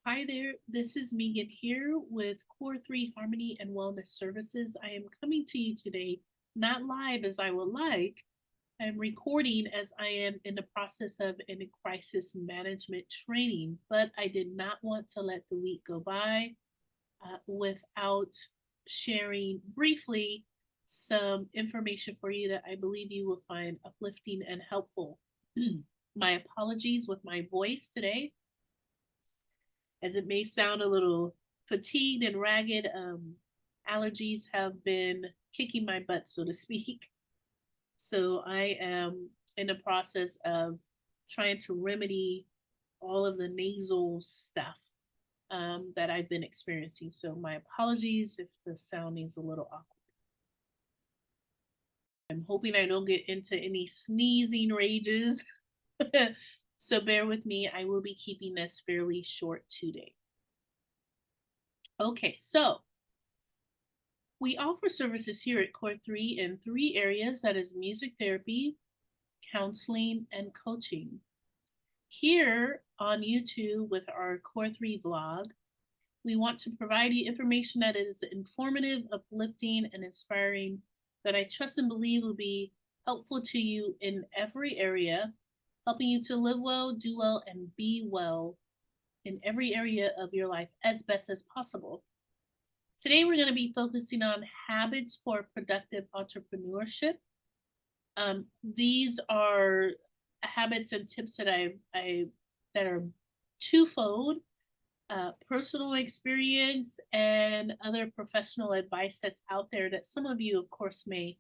Hi there, this is Megan here with Core3 Harmony and Wellness Services. I am coming to you today, not live as I would like. I'm recording as I am in the process of a crisis management training, but I did not want to let the week go by without sharing briefly some information for you that I believe you will find uplifting and helpful. My apologies with my voice today as it may sound a little fatigued and ragged. Allergies have been kicking my butt, so to speak. So I am in the process of trying to remedy all of the nasal stuff that I've been experiencing. So my apologies if the sound is a little awkward. I'm hoping I don't get into any sneezing rages. So bear with me. I will be keeping this fairly short today. Okay, so we offer services here at Core3 in three areas, that is music therapy, counseling, and coaching. Here on YouTube with our Core3 vlog, we want to provide you information that is informative, uplifting, and inspiring that I trust and believe will be helpful to you in every area, helping you to live well, do well, and be well in every area of your life as best as possible. Today, we're going to be focusing on habits for productive entrepreneurship. These are habits and tips that I that are twofold: personal experience and other professional advice that's out there that some of you, of course, may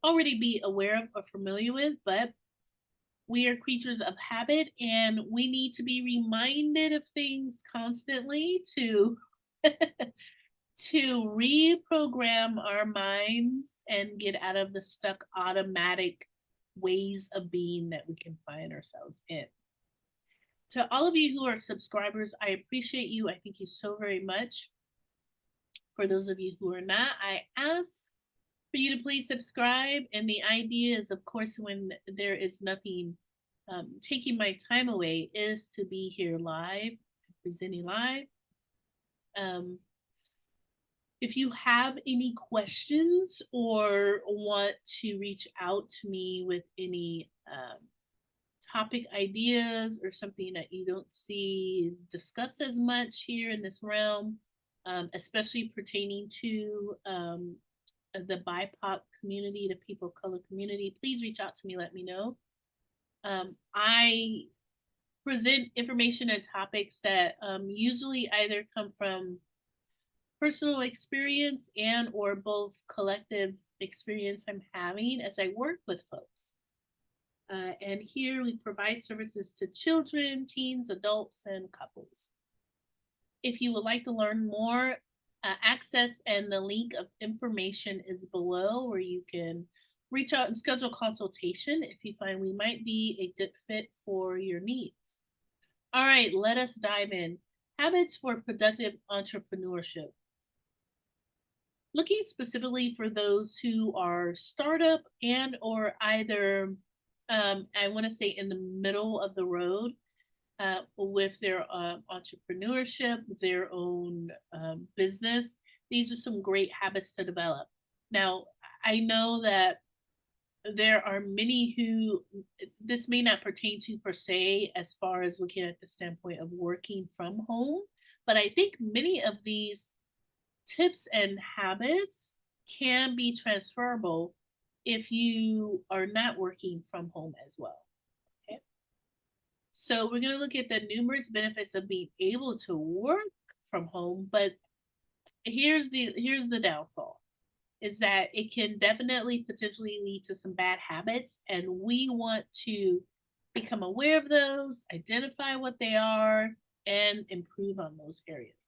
already be aware of or familiar with. But we are creatures of habit, and we need to be reminded of things constantly to to reprogram our minds and get out of the stuck automatic ways of being that we can find ourselves in. To all of you who are subscribers, I appreciate you. I thank you so very much. For those of you who are not, I ask for you to please subscribe. And the idea is, of course, when there is nothing taking my time away, is to be here live, presenting live. Um, If you have any questions or want to reach out to me with any topic ideas or something that you don't see discussed as much here in this realm, especially pertaining to the BIPOC community, the people of color community, please reach out to me, let me know. I present information and topics that usually either come from personal experience and or both collective experience I'm having as I work with folks. And here we provide services to children, teens, adults, and couples. If you would like to learn more, access and the link of information is below where you can reach out and schedule consultation if you find we might be a good fit for your needs. All right, let us dive in. Habits for productive entrepreneurship. Looking specifically for those who are startup and or either I want to say in the middle of the road with their entrepreneurship, their own business. These are some great habits to develop. Now, I know that there are many who this may not pertain to per se as far as looking at the standpoint of working from home, but I think many of these tips and habits can be transferable if you are not working from home as well. Okay. So we're going to look at the numerous benefits of being able to work from home, but here's the downfall is that it can definitely potentially lead to some bad habits, and we want to become aware of those, identify what they are, and improve on those areas.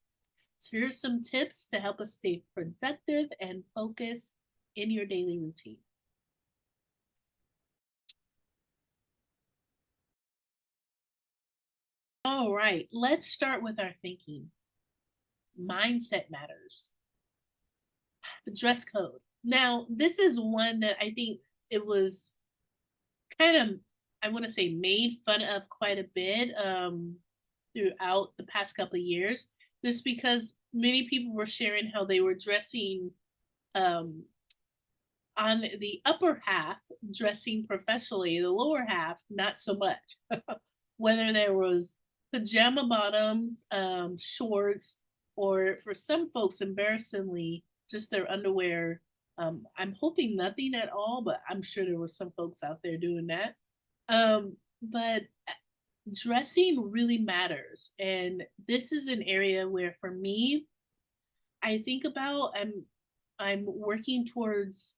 So here's some tips to help us stay productive and focused in your daily routine. All right, let's start with our thinking. Mindset matters. Dress code. Now, this is one that I think it was kind of, I want to say, made fun of quite a bit. throughout the past couple of years, just because many people were sharing how they were dressing um, on the upper half, dressing professionally, the lower half, not so much. Whether there was pajama bottoms, shorts, or for some folks, embarrassingly, just their underwear. I'm hoping nothing at all, but I'm sure there were some folks out there doing that. But dressing really matters. And this is an area where for me, I think about I'm working towards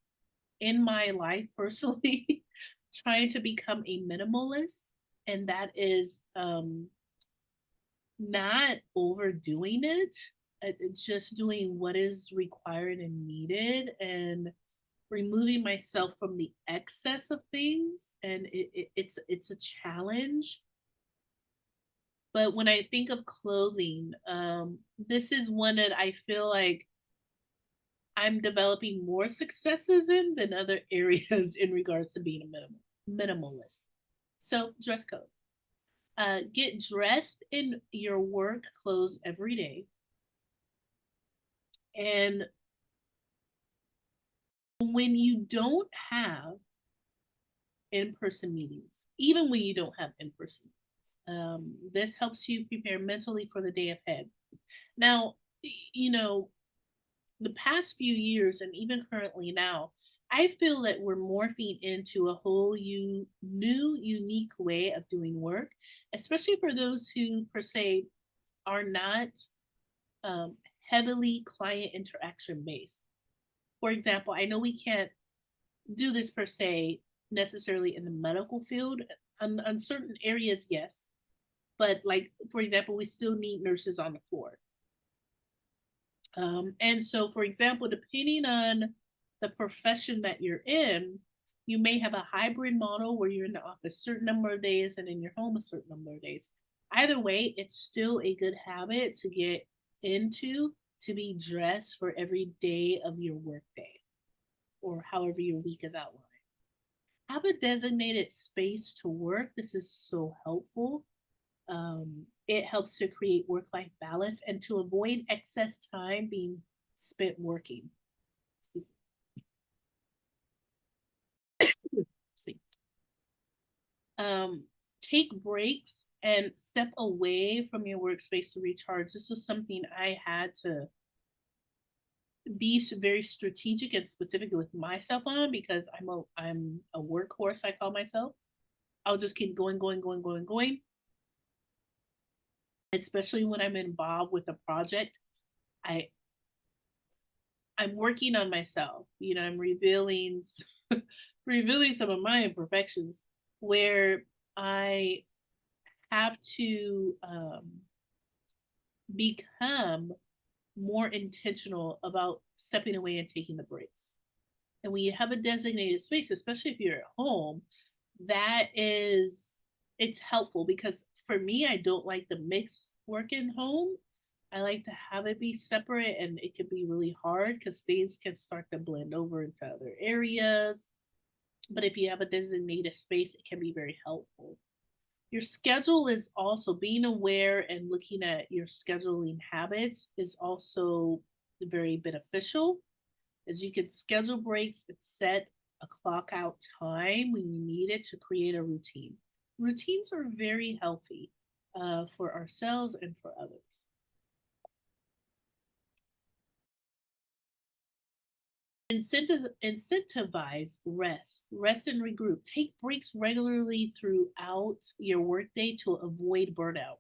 in my life personally trying to become a minimalist, and that is not overdoing it, just doing what is required and needed, and removing myself from the excess of things. And it's a challenge. But when I think of clothing, this is one that I feel like I'm developing more successes in than other areas in regards to being a minimalist. So, dress code. Get dressed in your work clothes every day. And when you don't have in person meetings, even when you don't have in person this helps you prepare mentally for the day ahead. Now, you know, the past few years and even currently now, I feel that we're morphing into a whole new, unique way of doing work, especially for those who, per se, are not um, heavily client interaction based. For example, I know we can't do this per se necessarily in the medical field. On certain areas, yes. But, like, for example, we still need nurses on the floor. And so, for example, depending on the profession that you're in, you may have a hybrid model where you're in the office a certain number of days and in your home a certain number of days. Either way, it's still a good habit to get into, to be dressed for every day of your workday or however your week is outlined. Have a designated space to work. This is so helpful. It helps to create work life balance and to avoid excess time being spent working. Um, take breaks and step away from your workspace to recharge. This was something I had to be very strategic and specific with myself on, because I'm a workhorse, I call myself. I'll just keep going, going, going, going, going. Especially when I'm involved with a project, I I'm working on myself. You know, I'm revealing revealing some of my imperfections where I have to become more intentional about stepping away and taking the breaks. And when you have a designated space, especially if you're at home, that is it's helpful, because for me, I don't like the mix work in home. I like to have it be separate, and it can be really hard because things can start to blend over into other areas. But if you have a designated space, it can be very helpful. Your schedule is also being aware, and looking at your scheduling habits is also very beneficial, as you can schedule breaks and set a clock out time when you need it to create a routine. Routines are very healthy for ourselves and for others. Incentivize rest and regroup. Take breaks regularly throughout your workday to avoid burnout.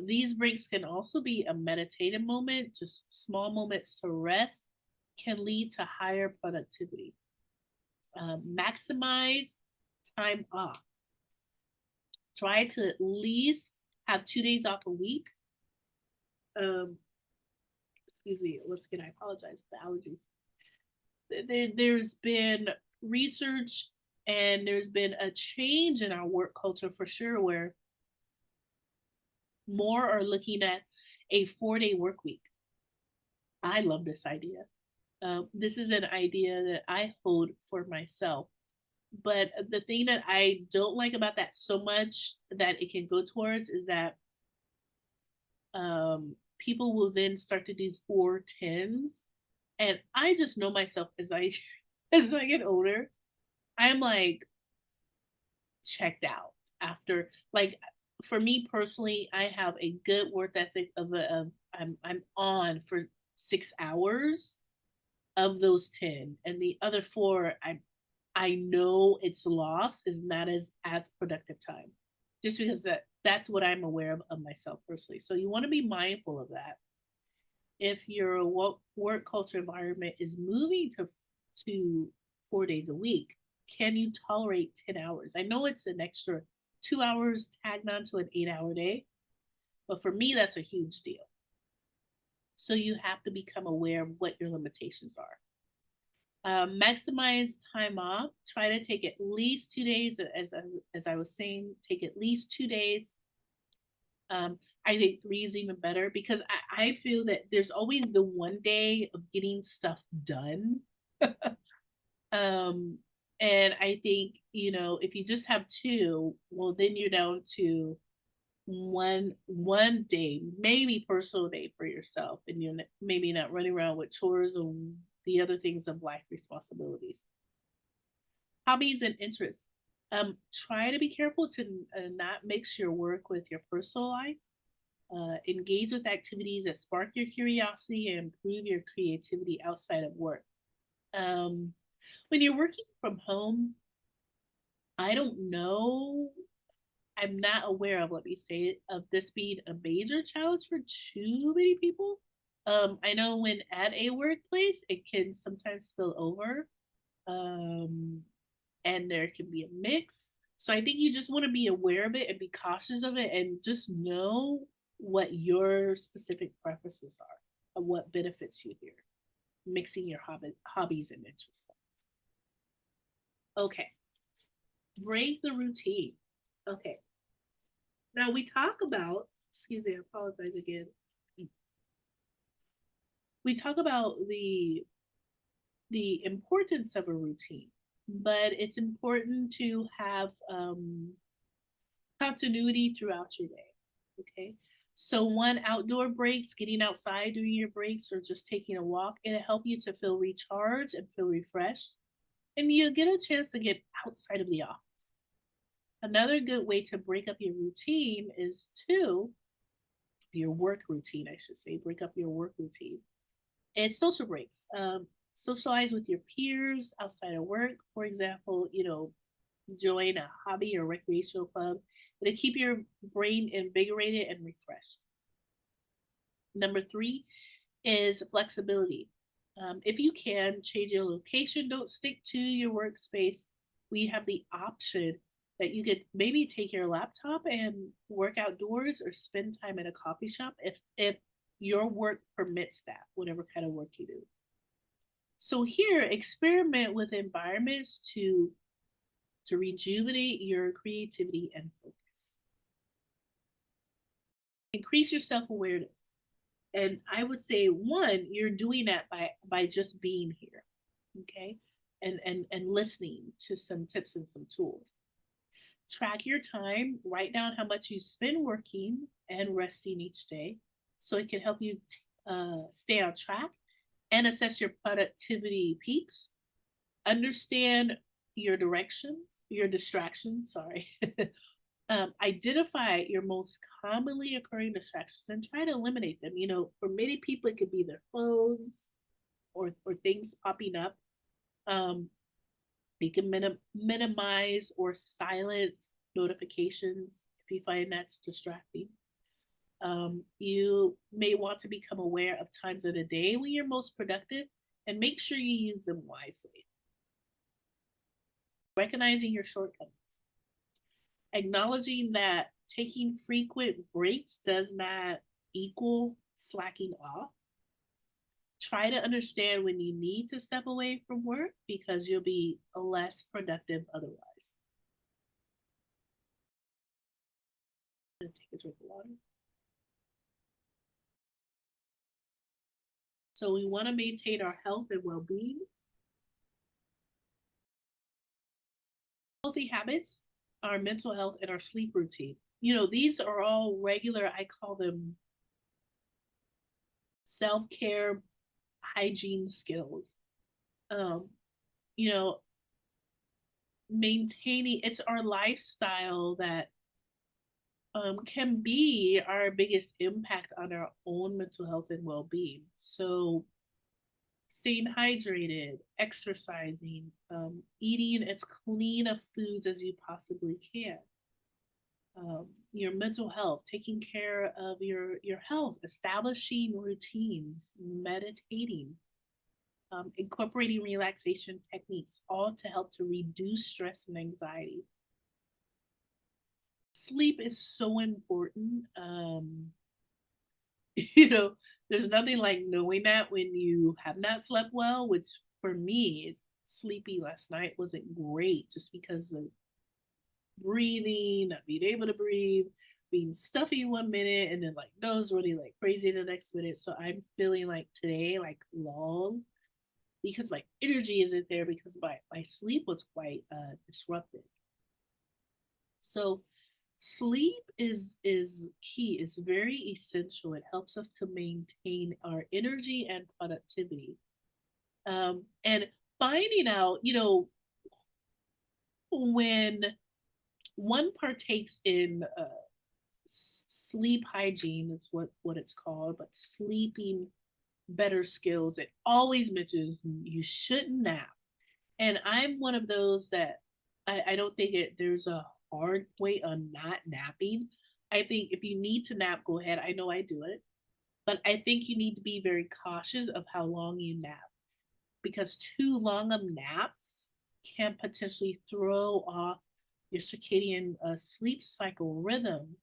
These breaks can also be a meditative moment. Just small moments to rest can lead to higher productivity. Maximize time off. Try to at least have 2 days off a week. Um, excuse me, once again, I apologize for the allergies. There's been research and there's been a change in our work culture for sure, where more are looking at a 4-day work week. I love this idea. This is an idea that I hold for myself. But the thing that I don't like about that so much that it can go towards is that people will then start to do 4 10s. And I just know myself as I as I get older, I'm like checked out after, like, for me personally, I have a good work ethic of I'm on for 6 hours of those 10, and the other four I know it's lost is not as productive time, just because that's what I'm aware of myself personally. So you want to be mindful of that. If your work culture environment is moving to 4 days a week, can you tolerate 10 hours? I know it's an extra 2 hours tagged on to an 8 hour day, but for me, that's a huge deal. So you have to become aware of what your limitations are. Maximize time off. Try to take at least 2 days, as I was saying, take at least 2 days. I think three is even better because I feel that there's always the one day of getting stuff done. um, and I think, if you just have two, well, then you're down to one day, maybe personal day for yourself, and you're maybe not running around with chores or the other things of life responsibilities. Hobbies and interests. Try to be careful to not mix your work with your personal life. Engage with activities that spark your curiosity and improve your creativity outside of work. When you're working from home, I don't know. I'm not aware of, let me say it, of this being a major challenge for too many people. I know when at a workplace, it can sometimes spill over, and there can be a mix. So I think you just want to be aware of it and be cautious of it, and just know what your specific preferences are and what benefits you here, mixing your hobbies and interests. Okay, break the routine. Okay, now we talk about, excuse me, I apologize again. We talk about the importance of a routine, but it's important to have continuity throughout your day. Okay. So one, outdoor breaks, getting outside during your breaks or just taking a walk, it'll help you to feel recharged and feel refreshed. And you get a chance to get outside of the office. Another good way to break up your routine is to your work routine, I should say, break up your work routine. It's social breaks. Socialize with your peers outside of work. For example, join a hobby or recreational club to keep your brain invigorated and refreshed. Number three is flexibility. If you can change your location, don't stick to your workspace. We have the option that you could maybe take your laptop and work outdoors or spend time at a coffee shop if your work permits that, whatever kind of work you do. So here, experiment with environments to rejuvenate your creativity and focus. Increase your self-awareness. And I would say, one, you're doing that by just being here. Okay. And listening to some tips and some tools. Track your time, write down how much you spend working and resting each day, so it can help you stay on track and assess your productivity peaks. Understand your distractions, sorry. Identify your most commonly occurring distractions and try to eliminate them. For many people, it could be their phones or things popping up. You can minimize or silence notifications if you find that's distracting. You may want to become aware of times of the day when you're most productive and make sure you use them wisely. Recognizing your shortcomings. Acknowledging that taking frequent breaks does not equal slacking off. Try to understand when you need to step away from work because you'll be less productive otherwise. I'm gonna take a drink of water. So we want to maintain our health and well-being. Healthy habits, our mental health, and our sleep routine. These are all regular, I call them self-care, hygiene skills. Um, you know, maintaining it's our lifestyle that can be our biggest impact on our own mental health and well-being. So staying hydrated, exercising, eating as clean of foods as you possibly can. Your mental health, taking care of your health, establishing routines, meditating, incorporating relaxation techniques, all to help to reduce stress and anxiety. Sleep is so important. You know, there's nothing like knowing that when you have not slept well, which for me, sleepy last night wasn't great just because of breathing, not being able to breathe, being stuffy 1 minute, and then like nose really like crazy the next minute. So I'm feeling like today, like long, because my energy isn't there because my sleep was quite disrupted. So sleep is key. It's very essential. It helps us to maintain our energy and productivity. And finding out, when one partakes in sleep hygiene is what it's called, but sleeping better skills, it always mentions you shouldn't nap. And I'm one of those that I don't think there's a hard way on not napping. I think if you need to nap, go ahead. I know I do it, but I think you need to be very cautious of how long you nap, because too long of naps can potentially throw off your circadian sleep cycle rhythm,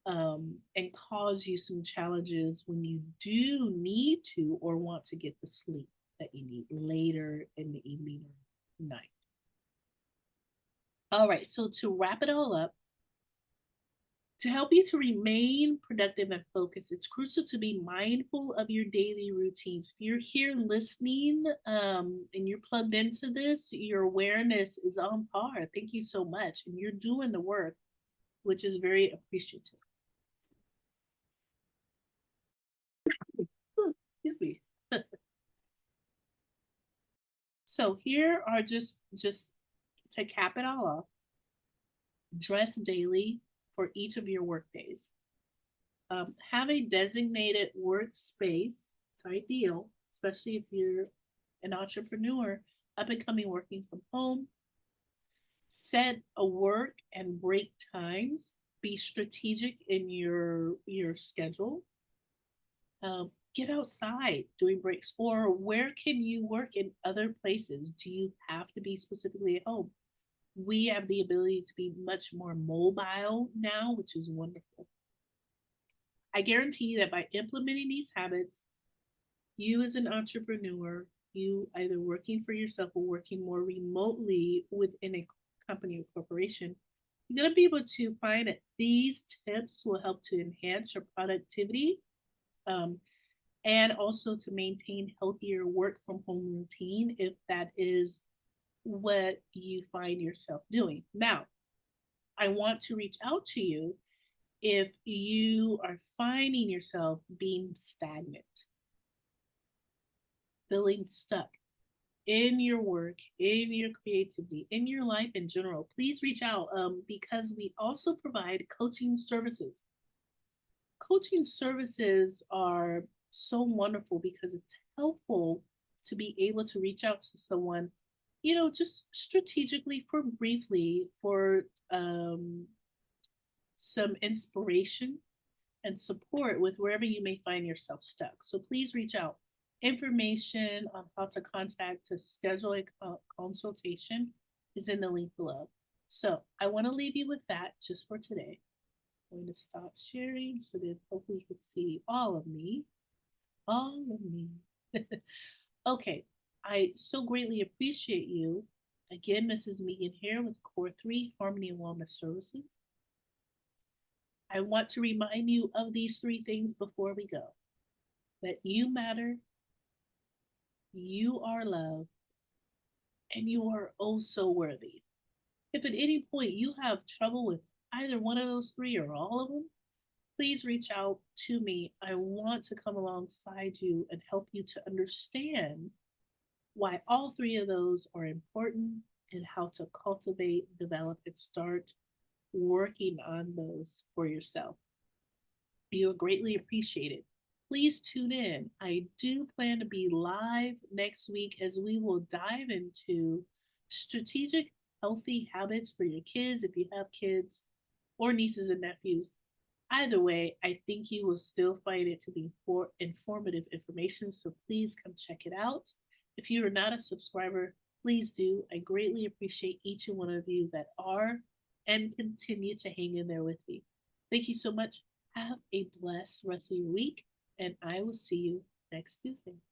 and cause you some challenges when you do need to or want to get the sleep that you need later in the evening or night. All right, so to wrap it all up, to help you to remain productive and focused, it's crucial to be mindful of your daily routines. If you're here listening, and you're plugged into this, your awareness is on par. Thank you so much. And you're doing the work, which is very appreciative. Excuse me. So here are just to cap it all off, dress daily for each of your work days. Have a designated workspace. It's ideal, especially if you're an entrepreneur up and coming working from home. Set a work and break times. Be strategic in your schedule. Get outside during breaks, or where can you work in other places? Do you have to be specifically at home? We have the ability to be much more mobile now, which is wonderful. I guarantee you that by implementing these habits, you as an entrepreneur, you either working for yourself or working more remotely within a company or corporation, you're going to be able to find that these tips will help to enhance your productivity, um, and also to maintain healthier work from home routine if that is what you find yourself doing. Now, I want to reach out to you if you are finding yourself being stagnant, feeling stuck in your work, in your creativity, in your life in general. Please reach out, because we also provide coaching services. Coaching services are so wonderful because it's helpful to be able to reach out to someone, just strategically for briefly for some inspiration and support with wherever you may find yourself stuck. So please reach out. Information on how to contact to schedule a consultation is in the link below. So I want to leave you with that just for today. I'm going to stop sharing so that hopefully you can see all of me. All of me. Okay, I so greatly appreciate you. Again, Mrs. Megan here with Core3 Harmony Wellness Services. I want to remind you of these three things before we go: that you matter, you are loved, and you are oh so worthy. If at any point you have trouble with either one of those three or all of them, please reach out to me. I want to come alongside you and help you to understand why all three of those are important and how to cultivate, develop, and start working on those for yourself. You are greatly appreciated. Please tune in. I do plan to be live next week as we will dive into strategic, healthy habits for your kids if you have kids or nieces and nephews. Either way, I think you will still find it to be informative information, so please come check it out. If you are not a subscriber, please do. I greatly appreciate each and one of you that are and continue to hang in there with me. Thank you so much. Have a blessed rest of your week, and I will see you next Tuesday.